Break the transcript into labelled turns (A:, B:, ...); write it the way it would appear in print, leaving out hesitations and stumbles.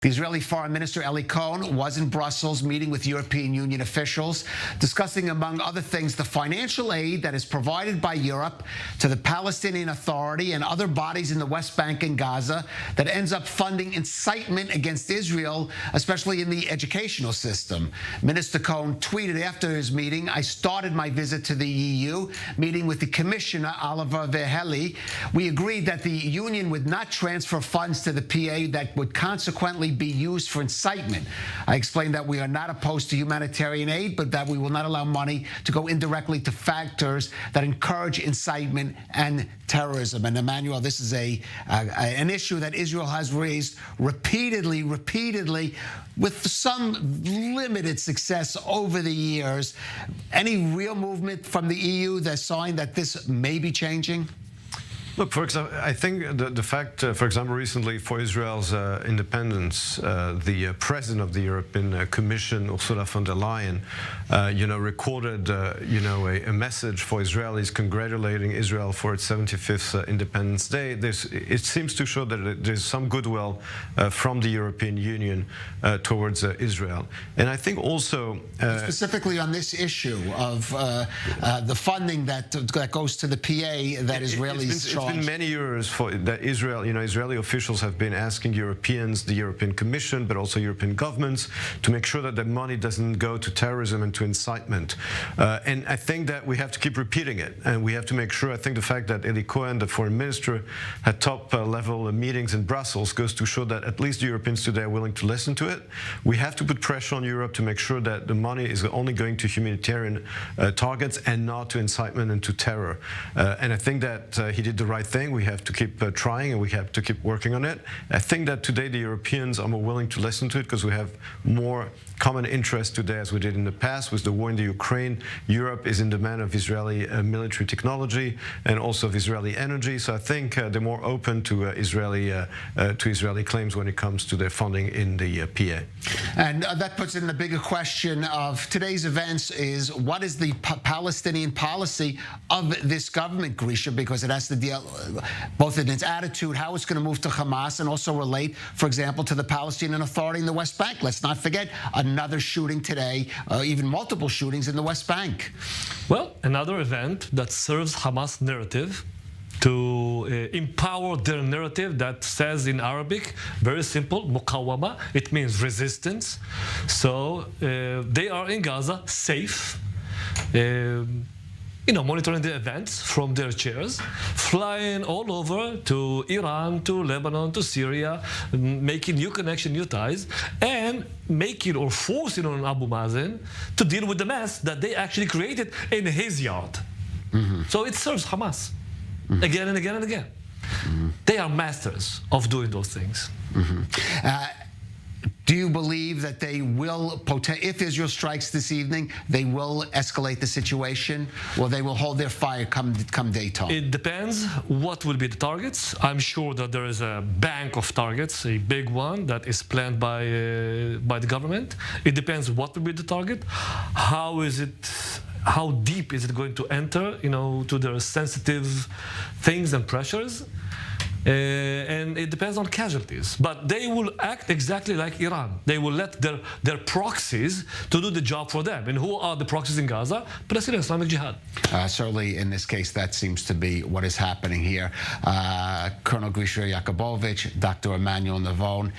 A: The Israeli Foreign Minister Eli Cohen was in Brussels meeting with European Union officials, discussing, among other things, the financial aid that is provided by Europe to the Palestinian Authority and other bodies in the West Bank and Gaza that ends up funding incitement against Israel, especially in the educational system. Minister Cohen tweeted after his meeting, "I started my visit to the EU, meeting with the Commissioner, Oliver Veheli. We agreed that the Union would not transfer funds to the PA that would consequently be used for incitement. I explained that we are not opposed to humanitarian aid, but that we will not allow money to go indirectly to factors that encourage incitement and terrorism." And Emmanuel, this is an issue that Israel has raised repeatedly, with some limited success over the years. Any real movement from the EU that's sign that this may be changing?
B: Look, for example, I think the fact, for example, recently for Israel's independence, the president of the European Commission, Ursula von der Leyen, recorded, a message for Israelis congratulating Israel for its 75th Independence Day. It seems to show that there's some goodwill from the European Union towards Israel. And I think also...
A: specifically on this issue of the funding that goes to the PA that Israelis charge.
B: It's been many years that Israel, Israeli officials have been asking Europeans, the European Commission, but also European governments, to make sure that the money doesn't go to terrorism and to incitement. And I think that we have to keep repeating it, and we have to make sure. I think the fact that Eli Cohen, the foreign minister, had top-level meetings in Brussels goes to show that at least the Europeans today are willing to listen to it. We have to put pressure on Europe to make sure that the money is only going to humanitarian targets and not to incitement and to terror. And I think that he did the right thing. We have to keep trying, and we have to keep working on it. I think that today the Europeans are more willing to listen to it because we have more common interests today as we did in the past with the war in the Ukraine. Europe is in demand of Israeli military technology and also of Israeli energy. So I think they're more open to Israeli claims when it comes to their funding in the PA.
A: And that puts in the bigger question of today's events is what is the Palestinian policy of this government, Grisha, because it has to deal both in its attitude, how it's going to move to Hamas, and also relate, for example, to the Palestinian Authority in the West Bank. Let's not forget another shooting today, even multiple shootings in the West Bank.
C: Well, another event that serves Hamas narrative to empower their narrative that says in Arabic, very simple, muqawama, it means resistance. So they are in Gaza, safe, monitoring the events from their chairs, flying all over to Iran, to Lebanon, to Syria, making new connections, new ties, and making or forcing on Abu Mazen to deal with the mess that they actually created in his yard. Mm-hmm. So it serves Hamas again and again and again. Mm-hmm. They are masters of doing those things.
A: Mm-hmm. Do you believe that they will, if Israel strikes this evening, they will escalate the situation, or they will hold their fire come daytime?
C: It depends what will be the targets. I'm sure that there is a bank of targets, a big one that is planned by the government. It depends what will be the target. How deep is it going to enter, to their sensitive things and pressures? And it depends on casualties, but they will act exactly like Iran. They will let their proxies to do the job for them. And who are the proxies in Gaza? Palestinian Islamic Jihad.
A: Certainly, in this case, that seems to be what is happening here. Colonel Grisha Yakubovich, Dr. Emmanuel Navon.